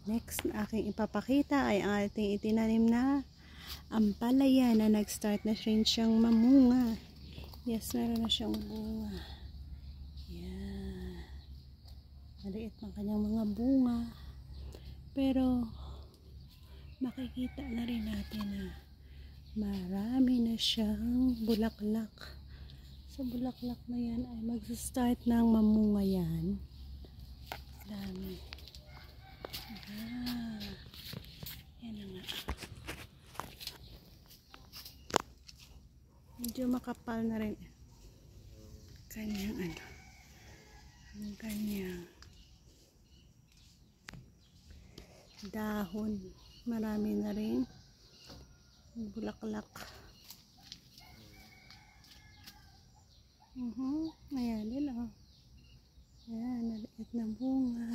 Next na aking ipapakita ay ang ating itinanim na ampalaya na nag-start na siyang mamunga. Yes, meron na siyang bunga. Yan. Maliit ng kanyang mga bunga. Pero makikita na rin natin na marami na siyang bulaklak. Sa bulaklak na yan ay mag-start ng mamunga yan. Dami. Yan na nga. Medyo makapal na rin kanyang ang kanyang dahon. Marami na rin bulaklak. Ayan din oh. Ayan, naliit na bunga.